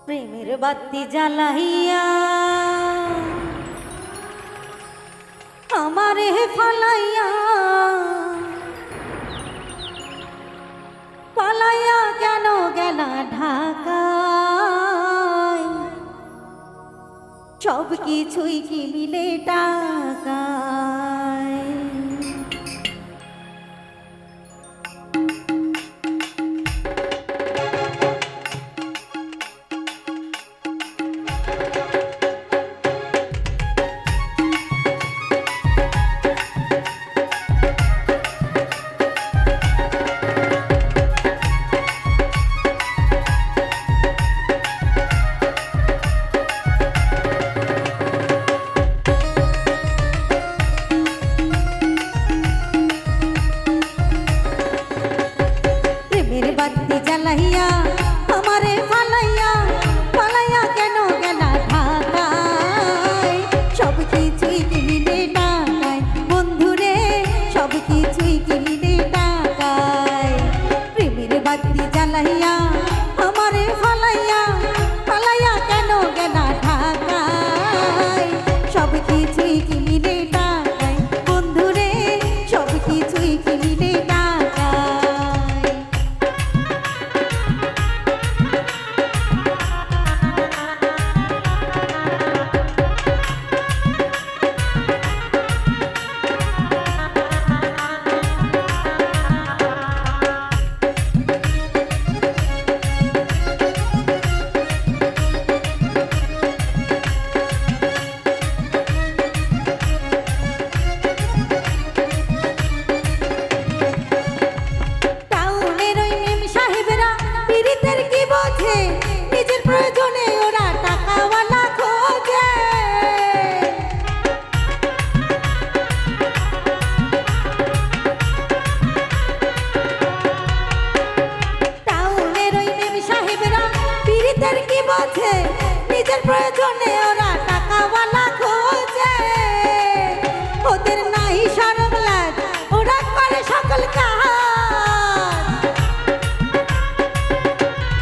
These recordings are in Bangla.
প্রেমের বাতি জ্বালাইয়া আমারে ফালাইয়া পালাইয়া কেন গেলা ঢাকায়? সব কিছুই কি মিলে টাকায়? বাতি জ্বালাইয়া আমারে ফালাইয়া পালাইয়া কেন গেলা ঢাকায়? সব কিছুই কি মিলে টাকায় বন্ধুরে, সব কিছুই কি মিলে টাকায়? প্রেমের বাতি জ্বালাইয়া আমারে ফালাইয়া পালাইয়া কেন গেলা ঢাকায়? সব কিছুই কি মিলে টাকায় বন্ধুরে, সব কিছুই কি মিলে নিজের প্রয়োজনে ওরা টাকাওয়ালা খোঁজে। টাউনের ওই মেম সাহেবরা পীড়িতের কি বোঝে, নিজের প্রয়োজনে ওরা টাকাওয়ালা খোঁজে। ওদের নাই শরম লাজ, ওরা করে সকল কাজ।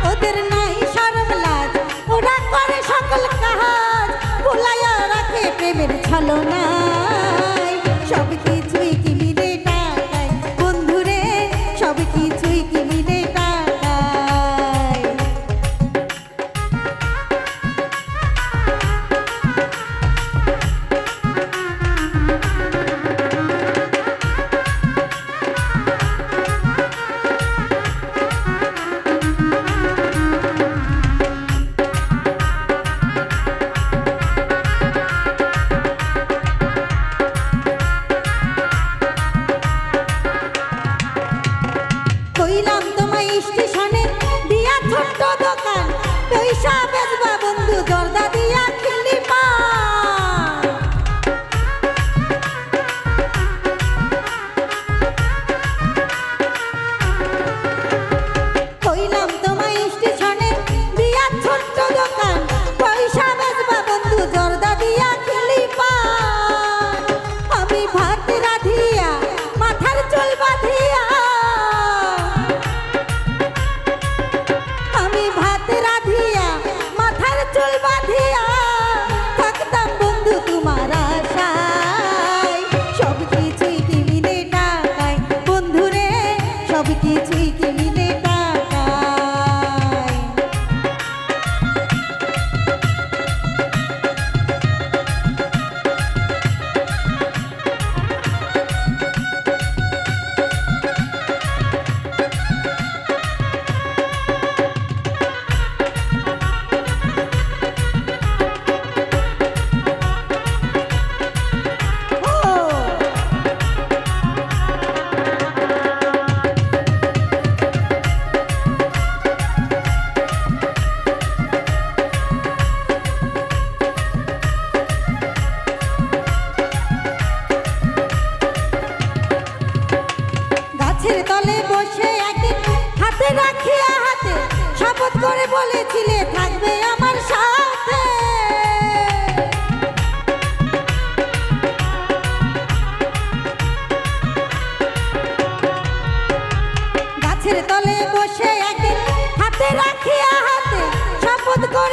ওদের নাই শরম লাজ, ওরা করে সকল কাজ। ভুলাইয়া রাখে প্রেমের ছলনায়, সব কিছুই কি মিলে টাকায় বন্ধুরে, সব কিছুই কি মিলে টাকায়। কইলাম তোমায় স্টেশনে দিয়া ছোট্ট দোকান, পয়সা বেচবা বন্ধু জর্দা দিয়া খেলি পান। কইলাম তোমায় স্টেশনে দিয়া ছোট্ট দোকান, পয়সা বেচবা বন্ধু জর্দা দিয়া খেলি পান। আমি ভাত রাধিয়া মাথার চুল বাঁধিয়া,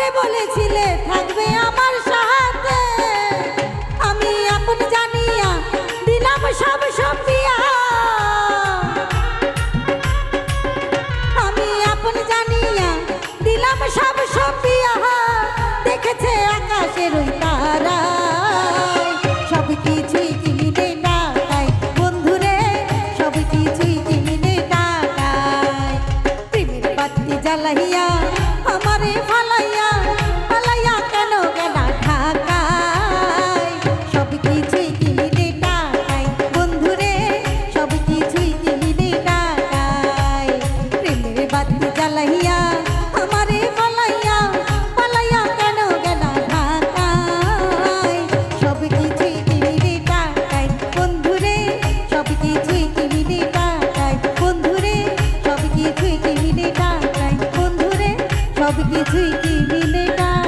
আমারে বলেছিলে থাকবে আমার সাথে, আমি আপন জানিয়া দিলাম সব সপিয়া। আমি আপন জানিয়া দিলাম সব সপিয়া, দেখেছে আকাশের ওই তারা, সব কিছুই কিনে টাকায় বন্ধুরে, সব কিছুই কিনে টাকায়। প্রেমের বাতি জ্বালাইয়া আমারে ফালাইয়া, ফালাইয়া কেন গেলা ঢাকায়, সব কিছুই কিনে টাকায় বন্ধুরে, সব কিছুই কিনে টাকায়। প্রেমের বাতি জ্বালাইয়া আমারে ফালাইয়া, ফালাইয়া কেন গেলা ঢাকায়, সব কিছুই কিনে টাকায় বন্ধুরে, সব কিছুই কিনে টাকায় বন্ধুরে, সব কিছুই কিনে টাকায় বন্ধুরে, সব কিছুই কিনে টাকায়।